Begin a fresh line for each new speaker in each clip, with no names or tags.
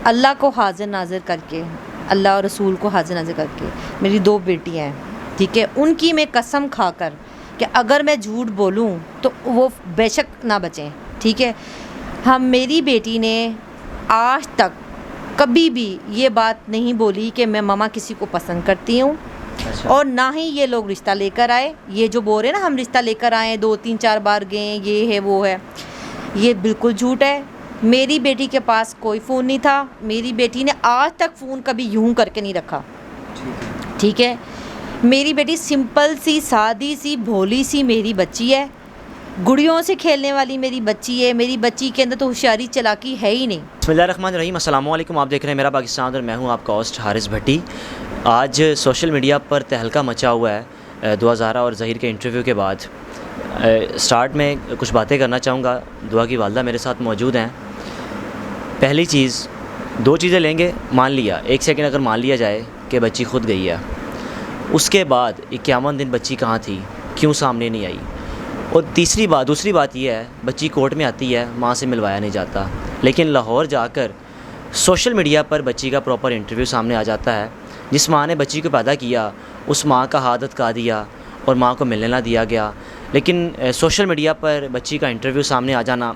اللہ کو حاضر ناظر کر کے، اللہ اور رسول کو حاضر ناظر کر کے میری 2 بیٹیاں ہیں، ٹھیک ہے، ان کی میں قسم کھا کر کہ اگر میں جھوٹ بولوں تو وہ بے شک نہ بچیں، ٹھیک ہے۔ میری بیٹی نے آج تک کبھی بھی یہ بات نہیں بولی کہ میں ماما کسی کو پسند کرتی ہوں، اور نہ ہی یہ لوگ رشتہ لے کر آئے۔ یہ جو بول رہے ہیں نا ہم رشتہ لے کر آئے، 2-3-4 بار گئے، یہ ہے وہ ہے، یہ بالکل جھوٹ ہے۔ میری بیٹی کے پاس کوئی فون نہیں تھا، میری بیٹی نے آج تک فون کبھی یوں کر کے نہیں رکھا، ٹھیک ہے۔ میری بیٹی سمپل سی، سادی سی، بھولی سی میری بچی ہے، گڑیوں سے کھیلنے والی میری بچی ہے، میری بچی کے اندر تو ہوشیاری چلاکی ہے ہی نہیں۔
بسم اللہ الرحمن الرحیم، السلام علیکم، آپ دیکھ رہے ہیں میرا پاکستان اور میں ہوں آپ کا ہوسٹ حارث بھٹی۔ آج سوشل میڈیا پر تہلکہ مچا ہوا ہے دعا زہرا اور ظہیر کے انٹرویو کے بعد۔ سٹارٹ میں کچھ باتیں کرنا چاہوں گا۔ دعا کی والدہ میرے ساتھ موجود ہیں۔ پہلی چیز، 2 چیزیں لیں گے، مان لیا 1 سیکنڈ اگر مان لیا جائے کہ بچی خود گئی ہے، اس کے بعد 51 دن بچی کہاں تھی، کیوں سامنے نہیں آئی، اور دوسری بات یہ ہے بچی کورٹ میں آتی ہے، ماں سے ملوایا نہیں جاتا، لیکن لاہور جا کر سوشل میڈیا پر بچی کا پراپر انٹرویو سامنے آ جاتا ہے۔ جس ماں نے بچی کو پیدا کیا اس ماں کا ہاتھ اٹکا دیا اور ماں کو ملنے نہ دیا گیا، لیکن سوشل میڈیا پر بچی کا انٹرویو سامنے آ جانا،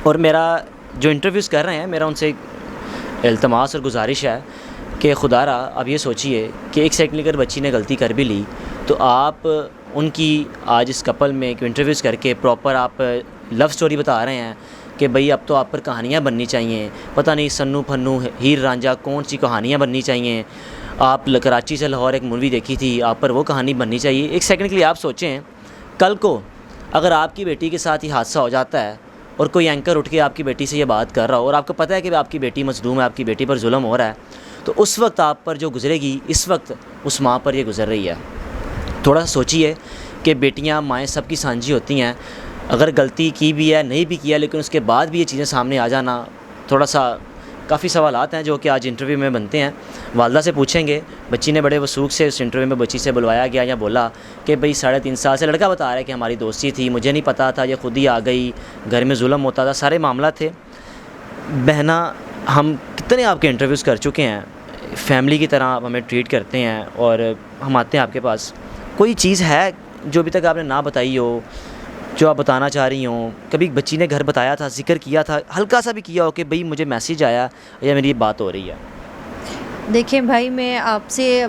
اور میرا جو انٹرویوز کر رہے ہیں میرا ان سے التماس اور گزارش ہے کہ خدا را اب یہ سوچیے کہ 1 سیکنڈ اگر بچی نے غلطی کر بھی لی تو آپ ان کی آج اس کپل میں انٹرویوز کر کے پراپر آپ لو سٹوری بتا رہے ہیں کہ بھئی اب تو آپ پر کہانیاں بننی چاہیے، پتہ نہیں سنو پھنو ہیر رانجھا کون سی کہانیاں بننی چاہیے، آپ کراچی سے لاہور ایک مووی دیکھی تھی، آپ پر وہ کہانی بننی چاہیے۔ 1 سیکنڈ کے لیے آپ سوچیں، کل کو اگر آپ کی بیٹی کے ساتھ یہ حادثہ ہو جاتا ہے اور کوئی اینکر اٹھ کے آپ کی بیٹی سے یہ بات کر رہا ہو اور آپ کو پتہ ہے کہ آپ کی بیٹی مظلوم ہے، آپ کی بیٹی پر ظلم ہو رہا ہے، تو اس وقت آپ پر جو گزرے گی اس وقت اس ماں پر یہ گزر رہی ہے۔ تھوڑا سا سوچیے کہ بیٹیاں مائیں سب کی سانجھی ہوتی ہیں، اگر غلطی کی بھی ہے نہیں بھی کیا لیکن اس کے بعد بھی یہ چیزیں سامنے آ جانا، تھوڑا سا کافی سوالات ہیں جو کہ آج انٹرویو میں بنتے ہیں۔ والدہ سے پوچھیں گے، بچی نے بڑے وثوق سے اس انٹرویو میں بچی سے بلوایا گیا یا بولا کہ بھئی 3.5 سال سے لڑکا بتا رہا ہے کہ ہماری دوستی تھی، مجھے نہیں پتہ تھا، یہ خود ہی آ گئی، گھر میں ظلم ہوتا تھا، سارے معاملات تھے۔ بہنا، ہم کتنے آپ کے انٹرویوز کر چکے ہیں، فیملی کی طرح آپ ہمیں ٹریٹ کرتے ہیں اور ہم آتے ہیں آپ کے پاس، کوئی چیز ہے جو ابھی تک آپ نے نہ بتائی ہو، جو آپ بتانا چاہ رہی ہوں؟ کبھی بچی نے گھر بتایا تھا، ذکر کیا تھا، ہلکا سا بھی کیا ہو کہ بھئی مجھے میسیج آیا یا میری بات ہو رہی ہے؟
دیکھیں بھائی، میں آپ سے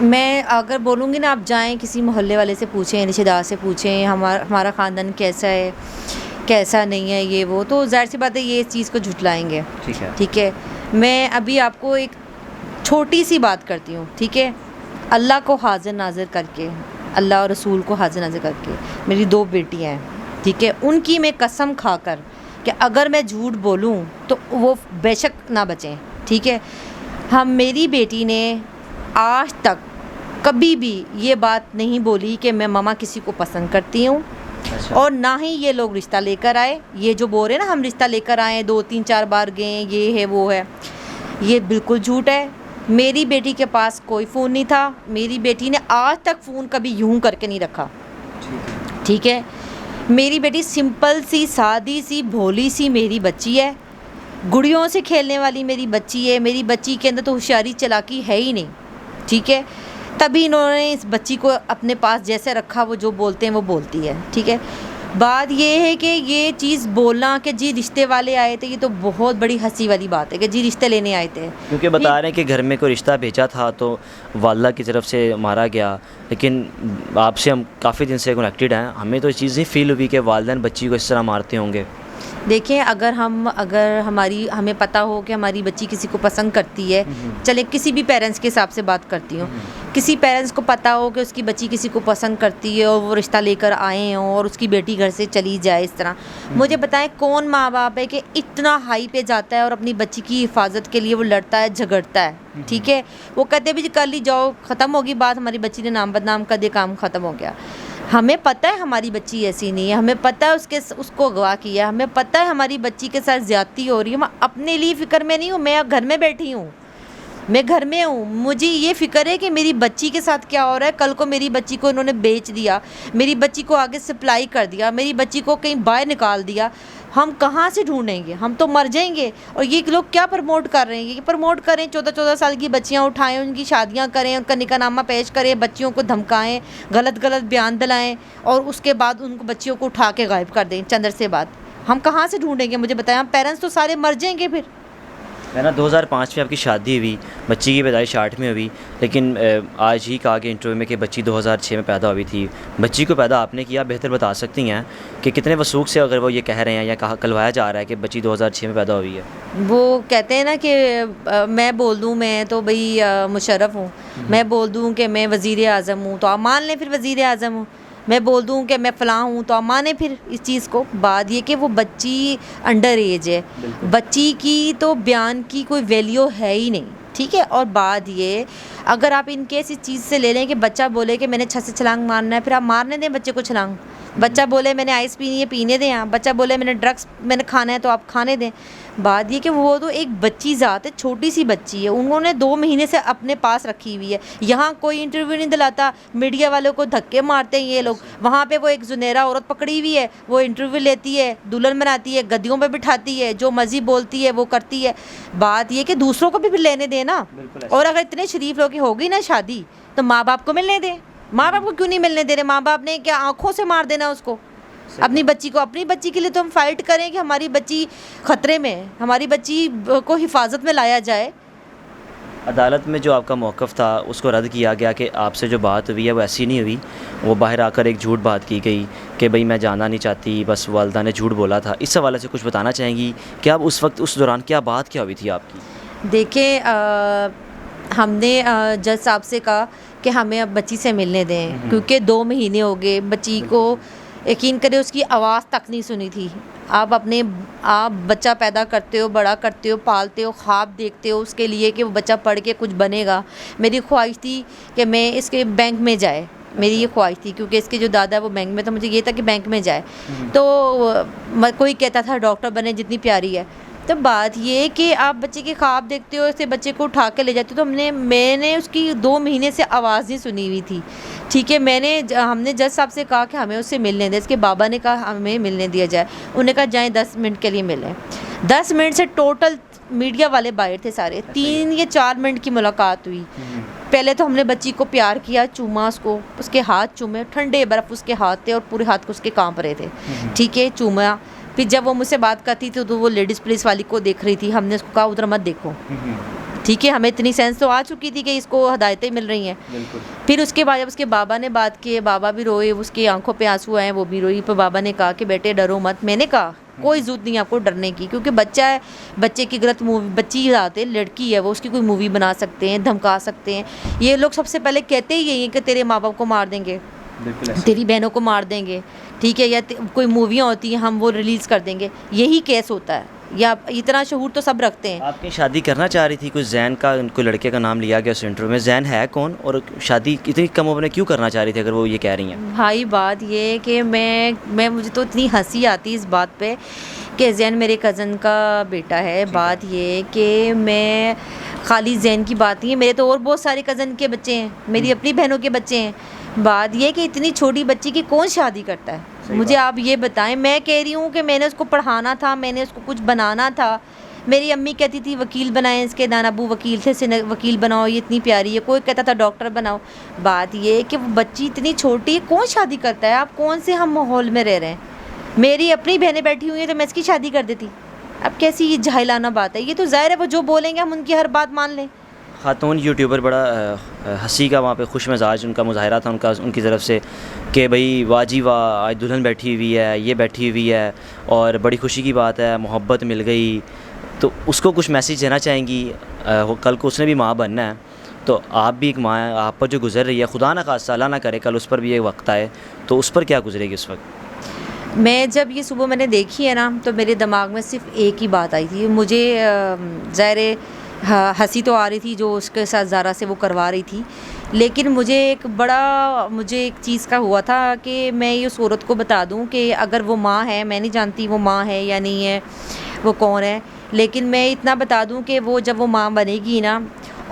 میں اگر بولوں گی نا، آپ جائیں کسی محلے والے سے پوچھیں، رشتہ دار سے پوچھیں ہمارا خاندان کیسا ہے کیسا نہیں ہے، یہ وہ، تو ظاہر سی بات ہے یہ اس چیز کو جھٹلائیں گے، ٹھیک ہے۔ میں ابھی آپ کو ایک چھوٹی سی بات کرتی ہوں، ٹھیک ہے۔ اللہ کو حاضر ناظر کر کے، اللہ اور رسول کو حاضر ناظر کر کے میری 2 بیٹیاں ہیں، ٹھیک ہے، ان کی میں قسم کھا کر کہ اگر میں جھوٹ بولوں تو وہ بے شک نہ بچیں، ٹھیک ہے۔ میری بیٹی نے آج تک کبھی بھی یہ بات نہیں بولی کہ میں ماما کسی کو پسند کرتی ہوں، اور نہ ہی یہ لوگ رشتہ لے کر آئے۔ یہ جو بول رہے ہیں نا ہم رشتہ لے کر آئے، 2-3-4 بار گئے، یہ ہے وہ ہے، یہ بالکل جھوٹ ہے۔ میری بیٹی کے پاس کوئی فون نہیں تھا، میری بیٹی نے آج تک فون کبھی یوں کر کے نہیں رکھا، ٹھیک ہے۔ میری بیٹی سمپل سی، سادی سی، بھولی سی میری بچی ہے، گڑیوں سے کھیلنے والی میری بچی ہے، میری بچی کے اندر تو ہوشیاری چلاکی ہے ہی نہیں، ٹھیک ہے۔ تبھی انہوں نے اس بچی کو اپنے پاس جیسے رکھا، وہ جو بولتے ہیں وہ بولتی ہے، ٹھیک ہے۔ بات یہ ہے کہ یہ چیز بولنا کہ جی رشتے والے آئے تھے، یہ تو بہت بڑی ہنسی والی بات ہے کہ جی رشتے لینے آئے تھے،
کیونکہ بتا رہے ہیں کہ گھر میں کوئی رشتہ بھیجا تھا تو والدہ کی طرف سے مارا گیا، لیکن آپ سے ہم کافی دن سے کنیکٹڈ ہیں، ہمیں تو یہ چیز نہیں فیل ہوئی کہ والدین بچی کو اس طرح مارتے ہوں گے۔
دیکھیں، اگر ہمیں پتہ ہو کہ ہماری بچی کسی کو پسند کرتی ہے، چلے کسی بھی پیرنٹس کے حساب سے بات کرتی ہوں، کسی پیرنٹس کو پتہ ہو کہ اس کی بچی کسی کو پسند کرتی ہے اور وہ رشتہ لے کر آئے ہوں اور اس کی بیٹی گھر سے چلی جائے اس طرح، مجھے بتائیں کون ماں باپ ہے کہ اتنا ہائی پہ جاتا ہے اور اپنی بچی کی حفاظت کے لیے وہ لڑتا ہے، جھگڑتا ہے، ٹھیک ہے۔ وہ کہتے بھی کر لی جاؤ، ختم ہوگی بات، ہماری بچی نے نام بدنام کر دیا، کام ختم ہو گیا۔ ہمیں پتہ ہے ہماری بچی ایسی نہیں ہے، ہمیں پتہ ہے اس کو اغوا کیا، ہمیں پتہ ہے ہماری بچی کے ساتھ زیادتی ہو رہی ہے، میں اپنے لیے فکر میں نہیں ہوں، میں گھر میں بیٹھی ہوں، میں گھر میں ہوں، مجھے یہ فکر ہے کہ میری بچی کے ساتھ کیا ہو رہا ہے۔ کل کو میری بچی کو انہوں نے بیچ دیا، میری بچی کو آگے سپلائی کر دیا، میری بچی کو کہیں باہر نکال دیا، ہم کہاں سے ڈھونڈیں گے؟ ہم تو مر جائیں گے. اور یہ لوگ کیا پروموٹ کر رہے ہیں؟ یہ پروموٹ کریں 14 سال کی بچیاں اٹھائیں، ان کی شادیاں کریں، ان کا نکاح نامہ پیش کریں، بچیوں کو دھمکائیں، غلط بیان دلائیں، اور اس کے بعد ان کو بچیوں کو اٹھا کے غائب کر دیں چند عرصے بعد. ہم کہاں سے ڈھونڈیں گے؟ مجھے بتائیں. ہم پیرنٹس تو سارے مر جائیں گے پھر.
ہے نا. 2005 میں آپ کی شادی ہوئی، بچی کی پیدائش 8 میں ہوئی، لیکن آج ہی کہا کہ انٹرویو میں کہ بچی 2006 میں پیدا ہوئی تھی. بچی کو پیدا آپ نے کیا، بہتر بتا سکتی ہیں کہ کتنے وثوق سے اگر وہ یہ کہہ رہے ہیں یا کلوایا جا رہا ہے کہ بچی 2006 میں پیدا ہوئی ہے؟
وہ کہتے ہیں نا کہ میں بول دوں میں تو بھئی مشرف ہوں، میں بول دوں کہ میں وزیر اعظم ہوں تو آپ مان لیں پھر وزیر اعظم ہوں، میں بول دوں کہ میں فلاں ہوں تو آپ مانیں پھر اس چیز کو. بات یہ کہ وہ بچی انڈر ایج ہے، بچی کی تو بیان کی کوئی ویلیو ہے ہی نہیں. ٹھیک ہے. اور بات یہ اگر آپ ان کیس اس چیز سے لے لیں کہ بچہ بولے کہ میں نے چھت سے چھلانگ مارنا ہے، پھر آپ مارنے دیں بچے کو چھلانگ. بچہ بولے میں نے آئس پینی ہے، پینے دیں. آپ بچہ بولے میں نے ڈرگس میں نے کھانا ہے تو آپ کھانے دیں. بات یہ کہ وہ تو ایک بچی ذات ہے، چھوٹی سی بچی ہے، انہوں نے 2 مہینے سے اپنے پاس رکھی ہوئی ہے. یہاں کوئی انٹرویو نہیں دلاتا، میڈیا والوں کو دھکے مارتے ہیں یہ لوگ. وہاں پہ وہ ایک زنیرا عورت پکڑی ہوئی ہے، وہ انٹرویو لیتی ہے، دلہن بناتی ہے، گدیوں پہ بٹھاتی ہے، جو مرضی بولتی ہے وہ کرتی ہے. بات یہ کہ دوسروں کو بھی پھر لینے دیں نا. اور اگر اتنے شریف لوگ کی ہوگی نا شادی تو ماں باپ کو ملنے دیں. ماں باپ کو کیوں نہیں ملنے دے رہے؟ ماں باپ نے کیا آنکھوں سے مار دینا اس کو، اپنی بچی کو؟ اپنی بچی کے لیے تو ہم فائٹ کریں کہ ہماری بچی خطرے میں ہے، ہماری بچی کو حفاظت میں لایا جائے.
عدالت میں جو آپ کا موقف تھا اس کو رد کیا گیا کہ آپ سے جو بات ہوئی ہے وہ ایسی نہیں ہوئی، وہ باہر آ کر ایک جھوٹ بات کی گئی کہ بھئی میں جانا نہیں چاہتی، بس والدہ نے جھوٹ بولا تھا. اس حوالے سے کچھ بتانا چاہیں گی کہ آپ اس وقت اس دوران کیا بات کیا ہوئی تھی آپ کی؟
دیکھیں ہم نے جج صاحب سے کہا کہ ہمیں اب بچی سے ملنے دیں، کیونکہ 2 مہینے ہو گئے بچی کو. یقین کریں اس کی آواز تک نہیں سنی تھی. آپ بچہ پیدا کرتے ہو، بڑا کرتے ہو، پالتے ہو، خواب دیکھتے ہو اس کے لیے کہ وہ بچہ پڑھ کے کچھ بنے گا. میری خواہش تھی کہ میں اس کے بینک میں جائے، میری یہ خواہش تھی کیونکہ اس کے جو دادا ہے وہ بینک میں، تو مجھے یہ تھا کہ بینک میں جائے. تو کوئی کہتا تھا ڈاکٹر بنے، جتنی پیاری ہے. تو بات یہ کہ آپ بچے کے خواب دیکھتے ہو، اسے بچے کو اٹھا کے لے جاتے ہو. تو میں نے اس کی 2 مہینے سے آواز نہیں سنی ہوئی تھی. ٹھیک ہے. ہم نے جج صاحب سے کہا کہ ہمیں اس سے ملنے دیں. اس کے بابا نے کہا ہمیں ملنے دیا جائے. انہوں نے کہا جائیں 10 منٹ کے لیے ملیں. 10 منٹ سے ٹوٹل میڈیا والے باہر تھے سارے. 3 یا 4 منٹ کی ملاقات ہوئی. پہلے تو ہم نے بچی کو پیار کیا، چوما اس کو، اس کے ہاتھ چومے، ٹھنڈے برف اس کے ہاتھ تھے اور پورے ہاتھ کو اس کے کانپ رہے تھے. ٹھیک ہے. چوما. پھر جب وہ مجھ سے بات کرتی تھی تو وہ لیڈیز پولیس والی کو دیکھ رہی تھی. ہم نے اس کو کہا ادھر مت دیکھو. ٹھیک ہے. ہمیں اتنی سینس تو آ چکی تھی کہ اس کو ہدایتیں مل رہی ہیں. پھر اس کے بعد جب اس کے بابا نے بات کی، بابا بھی روئے، اس کی آنکھوں پہ آنسو آئے، وہ بھی روئی. پھر بابا نے کہا کہ بیٹے ڈرو مت. میں نے کہا کوئی ضرورت نہیں آپ کو ڈرنے کی، کیونکہ بچہ ہے، بچے کی غلط مووی، بچی ذات ہے، لڑکی ہے، وہ اس کی کوئی مووی بنا سکتے ہیں، دھمکا سکتے ہیں. یہ لوگ سب سے پہلے کہتے ہی یہی ہیں کہ تیرے ماں باپ کو مار دیں گے، تیری بہنوں کو مار دیں گے. ٹھیک ہے. یا کوئی موویاں ہوتی ہیں ہم وہ ریلیز کر دیں گے. یہی کیس ہوتا ہے. یا اتنا شعور تو سب رکھتے ہیں.
آپ کی شادی کرنا چاہ رہی تھی، کوئی زین کا کوئی لڑکے کا نام لیا گیا اس انٹرویو میں. زین ہے کون اور شادی اتنی کم عمر میں کیوں کرنا چاہ رہی تھی اگر وہ یہ کہہ رہی ہیں؟
بھائی بات یہ ہے کہ مجھے تو اتنی ہنسی آتی اس بات پہ کہ زین میرے کزن کا بیٹا ہے. بات یہ ہے کہ میں خالی زین کی بات نہیں ہے، میرے تو اور بہت سارے کزن کے بچے ہیں، میری اپنی بہنوں کے بچے ہیں. بات یہ کہ اتنی چھوٹی بچی کی کون شادی کرتا ہے؟ مجھے آپ یہ بتائیں. میں کہہ رہی ہوں کہ میں نے اس کو پڑھانا تھا، میں نے اس کو کچھ بنانا تھا. میری امی کہتی تھی وکیل بنائیں اس کے، دان ابو وکیل تھے، وکیل بناؤ، یہ اتنی پیاری ہے. کوئی کہتا تھا ڈاکٹر بناؤ. بات یہ ہے کہ وہ بچی اتنی چھوٹی ہے، کون شادی کرتا ہے؟ آپ کون سے ہم ماحول میں رہ رہے ہیں؟ میری اپنی بہنیں بیٹھی ہوئی ہیں تو میں اس کی شادی کر دیتی. اب کیسی یہ جاہلانہ بات ہے؟ یہ تو ظاہر ہے وہ جو بولیں گے ہم ان کی ہر بات مان لیں.
خاتون یوٹیوبر بڑا ہنسی کا وہاں پہ خوش مزاج ان کا مظاہرہ تھا ان کی طرف سے کہ بھئی واہ جی واہ، آج دلہن بیٹھی ہوئی ہے، یہ بیٹھی ہوئی ہے اور بڑی خوشی کی بات ہے، محبت مل گئی. تو اس کو کچھ میسیج دینا چاہیں گی؟ کل کو اس نے بھی ماں بننا ہے، تو آپ بھی ایک ماں ہیں، آپ پر جو گزر رہی ہے، خدا نہ خواستہ اللہ نہ کرے کل اس پر بھی یہ وقت آئے تو اس پر کیا گزرے گی اس وقت؟
میں جب یہ صبح میں نے دیکھی ہے نا تو میرے دماغ میں صرف ایک ہی بات آئی تھی. مجھے ظاہر ہنسی تو آ رہی تھی جو اس کے ساتھ زارا سے وہ کروا رہی تھی، لیکن مجھے ایک چیز کا ہوا تھا کہ میں اس عورت کو بتا دوں کہ اگر وہ ماں ہے، میں نہیں جانتی وہ ماں ہے یا نہیں ہے، وہ کون ہے، لیکن میں اتنا بتا دوں کہ وہ جب وہ ماں بنے گی نا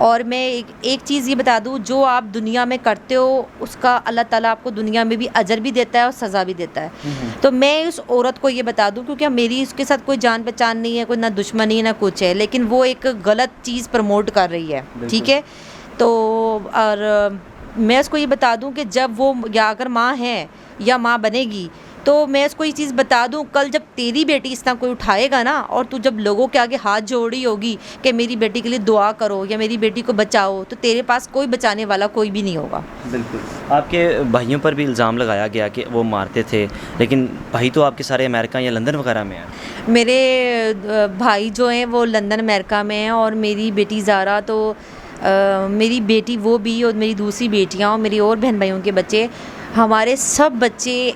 اور میں ایک چیز یہ بتا دوں, جو آپ دنیا میں کرتے ہو اس کا اللہ تعالیٰ آپ کو دنیا میں بھی اجر بھی دیتا ہے اور سزا بھی دیتا ہے. تو میں اس عورت کو یہ بتا دوں, کیونکہ میری اس کے ساتھ کوئی جان پہچان نہیں ہے, کوئی نہ دشمنی ہے نہ کچھ ہے, لیکن وہ ایک غلط چیز پروموٹ کر رہی ہے, ٹھیک ہے. تو اور میں اس کو یہ بتا دوں کہ جب وہ یا اگر ماں ہے یا ماں بنے گی, تو میں اس کو یہ چیز بتا دوں, کل جب تیری بیٹی اس طرح کوئی اٹھائے گا نا, اور تو جب لوگوں کے آگے ہاتھ جوڑی ہوگی کہ میری بیٹی کے لیے دعا کرو یا میری بیٹی کو بچاؤ, تو تیرے پاس کوئی بچانے والا کوئی بھی نہیں ہوگا.
بالکل. آپ کے بھائیوں پر بھی الزام لگایا گیا کہ وہ مارتے تھے, لیکن بھائی تو آپ کے سارے امریکہ یا لندن وغیرہ میں ہیں.
میرے بھائی جو ہیں وہ لندن امریکہ میں ہیں, اور میری بیٹی زارا تو میری بیٹی وہ بھی, اور میری دوسری بیٹیاں اور میری اور بہن بھائیوں کے بچے, ہمارے سب بچے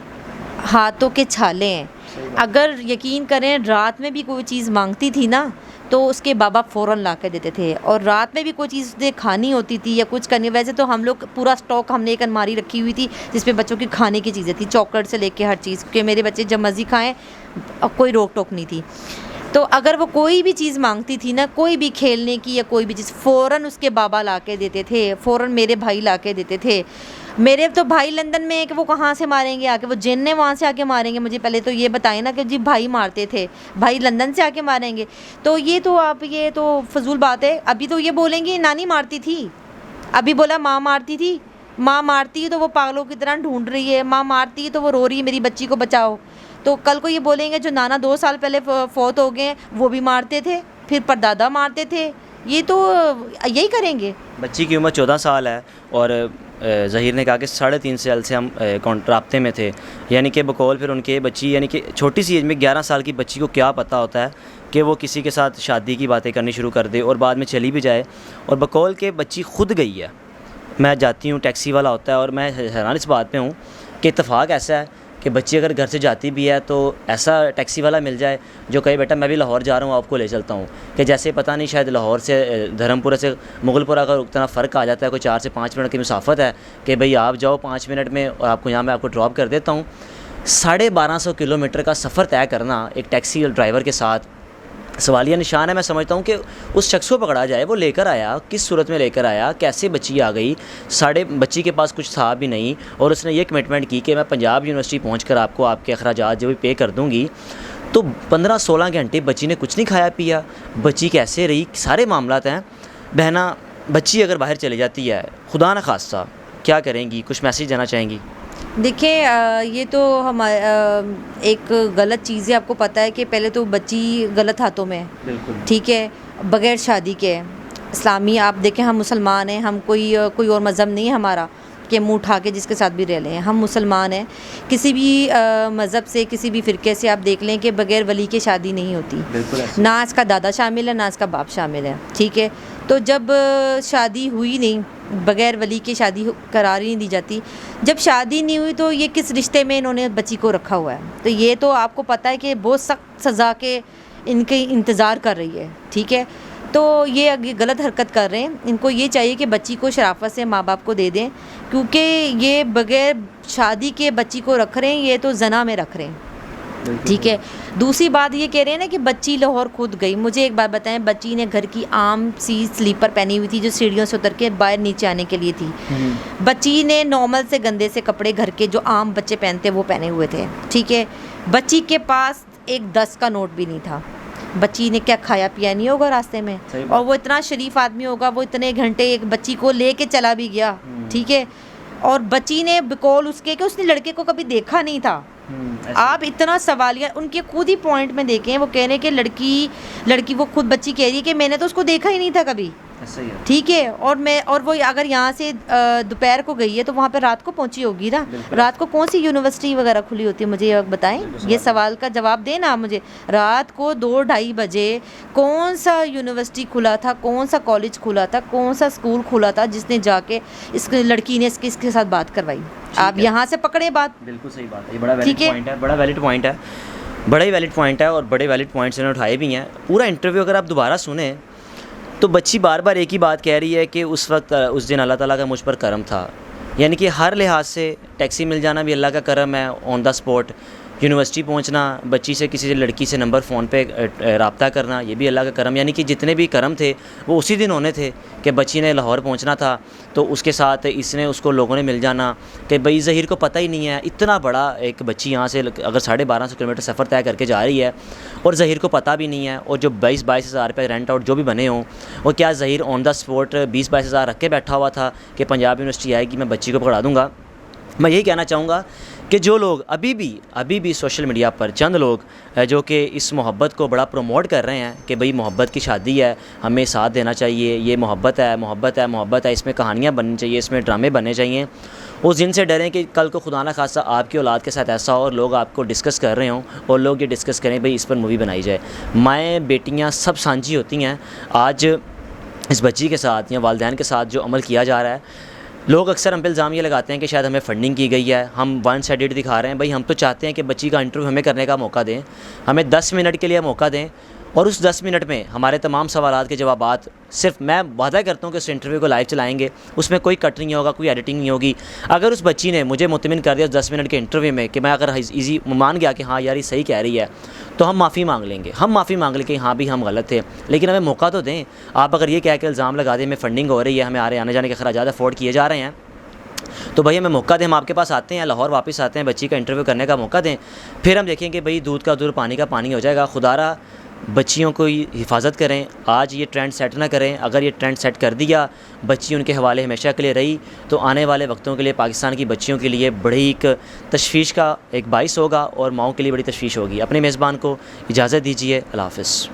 ہاتھوں کے چھالے ہیں. اگر یقین کریں رات میں بھی کوئی چیز مانگتی تھی نا, تو اس کے بابا فوراً لا کے دیتے تھے, اور رات میں بھی کوئی چیز کھانی ہوتی تھی یا کچھ کرنی, ویسے تو ہم لوگ پورا اسٹاک ہم نے ایک الماری رکھی ہوئی تھی جس پہ بچوں کی کھانے کی چیزیں تھی, چاکلیٹ سے لے کے ہر چیز, کہ میرے بچے جب مرضی کھائیں, کوئی روک ٹوک نہیں تھی. تو اگر وہ کوئی بھی چیز مانگتی تھی نا, کوئی بھی کھیلنے کی یا کوئی بھی چیز, فوراً اس کے بابا لا کے دیتے تھے, فوراً میرے بھائی لا کے دیتے تھے. میرے تو بھائی لندن میں ہے کہ وہ کہاں سے ماریں گے آ کے, وہ جن نے وہاں سے آ کے ماریں گے, مجھے پہلے تو یہ بتائیں نا کہ جی بھائی مارتے تھے, بھائی لندن سے آ کے ماریں گے. تو یہ تو آپ یہ تو فضول بات ہے. ابھی تو یہ بولیں گے نانی مارتی تھی, ابھی بولا ماں مارتی تھی, ماں مارتی ہے تو وہ پاگلوں کی طرح ڈھونڈ رہی ہے, ماں مارتی ہے تو وہ رو رہی ہے میری بچی کو بچاؤ. تو کل کو یہ بولیں گے جو نانا 2 سال پہلے فوت ہو گئے وہ بھی مارتے تھے, پھر پردادا مارتے تھے, یہ تو یہی کریں گے.
بچی کی عمر 14 سال ہے, اور ظہیر نے کہا کہ 3.5 سال سے ہم رابطے میں تھے, یعنی کہ بقول پھر ان کے بچی, یعنی کہ چھوٹی سی ایج میں 11 سال کی بچی کو کیا پتہ ہوتا ہے کہ وہ کسی کے ساتھ شادی کی باتیں کرنی شروع کر دے اور بعد میں چلی بھی جائے. اور بقول کہ بچی خود گئی ہے. میں جاتی ہوں, ٹیکسی والا ہوتا ہے, اور میں حیران اس بات پہ ہوں کہ اتفاق ایسا ہے کہ بچی اگر گھر سے جاتی بھی ہے تو ایسا ٹیکسی والا مل جائے جو کہے بیٹا میں بھی لاہور جا رہا ہوں, آپ کو لے چلتا ہوں. کہ جیسے پتہ نہیں شاید لاہور سے دھرم پورہ سے مغل پورہ کا اتنا فرق آ جاتا ہے, کوئی 4 سے 5 منٹ کی مسافت ہے, کہ بھئی آپ جاؤ 5 منٹ میں, اور آپ کو یہاں میں آپ کو ڈراپ کر دیتا ہوں. 1250 کلومیٹر کا سفر طے کرنا ایک ٹیکسی ڈرائیور کے ساتھ سوالیہ نشان ہے. میں سمجھتا ہوں کہ اس شخص کو پکڑا جائے, وہ لے کر آیا, کس صورت میں لے کر آیا, کیسے بچی آ گئی, بچی کے پاس کچھ تھا بھی نہیں, اور اس نے یہ کمٹمنٹ کی کہ میں پنجاب یونیورسٹی پہنچ کر آپ کو آپ کے اخراجات جو بھی پے کر دوں گی. تو 15-16 گھنٹے بچی نے کچھ نہیں کھایا پیا, بچی کیسے رہی, سارے معاملات ہیں. بہنا بچی اگر باہر چلی جاتی ہے, خدا نہ خواستہ, کیا کریں گی, کچھ میسیج دینا چاہیں گی؟
دیکھیں یہ تو ایک غلط چیز ہے. آپ کو پتہ ہے کہ پہلے تو بچی غلط ہاتھوں میں ہے,
بالکل
ٹھیک ہے, بغیر شادی کے. اسلامی آپ دیکھیں, ہم مسلمان ہیں, ہم کوئی اور مذہب نہیں ہے ہمارا کہ منہ اٹھا کے جس کے ساتھ بھی رہ لیں. ہم مسلمان ہیں. کسی بھی مذہب سے, کسی بھی فرقے سے آپ دیکھ لیں کہ بغیر ولی کے شادی نہیں ہوتی, نہ اس کا دادا شامل ہے نہ اس کا باپ شامل ہے, ٹھیک ہے. تو جب شادی ہوئی نہیں, بغیر ولی کے شادی قرار ہی نہیں دی جاتی. جب شادی نہیں ہوئی تو یہ کس رشتے میں انہوں نے بچی کو رکھا ہوا ہے. تو یہ تو آپ کو پتہ ہے کہ بہت سخت سزا کے ان کے انتظار کر رہی ہے, ٹھیک ہے. تو یہ غلط حرکت کر رہے ہیں. ان کو یہ چاہیے کہ بچی کو شرافت سے ماں باپ کو دے دیں, کیونکہ یہ بغیر شادی کے بچی کو رکھ رہے ہیں, یہ تو زنا میں رکھ رہے ہیں, ٹھیک ہے. دوسری بات یہ کہہ رہے ہیں نا کہ بچی لاہور خود گئی. مجھے ایک بات بتائیں, بچی نے گھر کی عام سی سلیپر پہنی ہوئی تھی جو سیڑھیوں سے اتر کے باہر نیچے آنے کے لیے تھی. بچی نے نارمل سے گندے سے کپڑے گھر کے جو عام بچے پہنتے وہ پہنے ہوئے تھے, ٹھیک ہے. بچی کے پاس ایک 10 کا نوٹ بھی نہیں تھا. بچی نے کیا کھایا پیا نہیں ہوگا راستے میں, اور وہ اتنا شریف آدمی ہوگا, وہ اتنے گھنٹے ایک بچی کو لے کے چلا بھی گیا, ٹھیک ہے. اور بچی نے بقول اس کے کہ اس نے لڑکے کو کبھی دیکھا نہیں تھا. آپ اتنا سوالیہ, ان کے خود ہی پوائنٹ میں دیکھیں, وہ کہہ رہے کہ لڑکی وہ خود بچی کہہ رہی ہے کہ میں نے تو اس کو دیکھا ہی نہیں تھا کبھی, ٹھیک ہے. اور وہ اگر یہاں سے دوپہر کو گئی ہے تو وہاں پہ رات کو پہنچی ہوگی نا. رات کو کون سی یونیورسٹی وغیرہ کھلی ہوتی ہے, مجھے یہ بتائیں, یہ سوال کا جواب دیں نا آپ مجھے. رات کو 2-2:30 بجے کون سا یونیورسٹی کھلا تھا, کون سا کالج کھلا تھا, کون سا اسکول کھلا تھا جس نے جا کے اس لڑکی نے اس کے ساتھ بات کروائی؟ آپ یہاں سے پکڑے بات. بالکل
صحیح بات ہے, یہ بڑا ویلڈ پوائنٹ ہے, بڑا ویلڈ پوائنٹ ہے, بڑا ہی ویلڈ پوائنٹ ہے, اور بڑے ویلڈ پوائنٹس انہوں نے اٹھائے بھی ہیں. پورا انٹرویو اگر آپ دوبارہ سنیں تو بچی بار بار ایک ہی بات کہہ رہی ہے کہ اس وقت اس دن اللہ تعالیٰ کا مجھ پر کرم تھا. یعنی کہ ہر لحاظ سے ٹیکسی مل جانا بھی اللہ کا کرم ہے, آن دا اسپاٹ. یونیورسٹی پہنچنا، بچی سے کسی لڑکی سے نمبر فون پہ رابطہ کرنا، یہ بھی اللہ کا کرم، یعنی کہ جتنے بھی کرم تھے وہ اسی دن ہونے تھے کہ بچی نے لاہور پہنچنا تھا تو اس کے ساتھ اس کو لوگوں نے مل جانا کہ بھئی ظہیر کو پتہ ہی نہیں ہے، اتنا بڑا ایک بچی یہاں سے اگر 1250 کلومیٹر سفر طے کر کے جا رہی ہے اور ظہیر کو پتہ بھی نہیں ہے، اور جو 22 ہزار روپے رینٹ آؤٹ جو بھی بنے ہوں، اور کیا ظہیر آن دا اسپاٹ 20-22 ہزار رکھ کے بیٹھا ہوا تھا کہ پنجاب یونیورسٹی آئے گی میں بچی کو پکڑا دوں گا؟ میں یہی کہنا چاہوں گا کہ جو لوگ ابھی بھی سوشل میڈیا پر چند لوگ جو کہ اس محبت کو بڑا پروموٹ کر رہے ہیں کہ بھئی محبت کی شادی ہے، ہمیں ساتھ دینا چاہیے، یہ محبت ہے، اس میں کہانیاں بننی چاہیے، اس میں ڈرامے بننے چاہیے، اس جن سے ڈریں کہ کل کو خدا نہ خواستہ آپ کی اولاد کے ساتھ ایسا ہو اور لوگ آپ کو ڈسکس کر رہے ہوں اور لوگ یہ ڈسکس کریں بھئی اس پر مووی بنائی جائے۔ مائیں بیٹیاں سب سانجھی ہوتی ہیں۔ آج اس بچی کے ساتھ یا والدین کے ساتھ جو عمل کیا جا رہا ہے، لوگ اکثر ہم پہ الزام یہ لگاتے ہیں کہ شاید ہمیں فنڈنگ کی گئی ہے، ہم ون سائیڈڈ دکھا رہے ہیں۔ بھائی ہم تو چاہتے ہیں کہ بچی کا انٹرویو ہمیں کرنے کا موقع دیں، ہمیں 10 منٹ کے لیے موقع دیں، اور اس 10 منٹ میں ہمارے تمام سوالات کے جوابات صرف میں وعدہ کرتا ہوں کہ اس انٹرویو کو لائیو چلائیں گے، اس میں کوئی کٹ نہیں ہوگا، کوئی ایڈیٹنگ نہیں ہوگی۔ اگر اس بچی نے مجھے مطمئن کر دیا اس 10 منٹ کے انٹرویو میں کہ میں اگر ایزی مان گیا کہ ہاں یار یہ صحیح کہہ رہی ہے، تو ہم معافی مانگ لیں گے کہ ہاں بھی ہم غلط تھے، لیکن ہمیں موقع تو دیں۔ آپ اگر یہ کہہ کے الزام لگا دیں ہمیں فنڈنگ ہو رہی ہے، ہمیں آنے جانے کے اخراجات افورڈ کیے جا رہے ہیں، تو بھائی ہمیں موقع دیں، ہم آپ کے پاس آتے ہیں، لاہور واپس آتے ہیں، بچی کا انٹرویو کرنے کا موقع دیں، پھر ہم دیکھیں کہ بھئی دودھ کا دودھ پانی کا پانی ہو جائے گا۔ خدا را بچیوں کو حفاظت کریں، آج یہ ٹرینڈ سیٹ نہ کریں۔ اگر یہ ٹرینڈ سیٹ کر دیا، بچی ان کے حوالے ہمیشہ کے لیے رہی، تو آنے والے وقتوں کے لیے پاکستان کی بچیوں کے لیے بڑی ایک تشویش کا ایک باعث ہوگا اور ماؤں کے لیے بڑی تشویش ہوگی۔ اپنے میزبان کو اجازت دیجیے، اللہ حافظ۔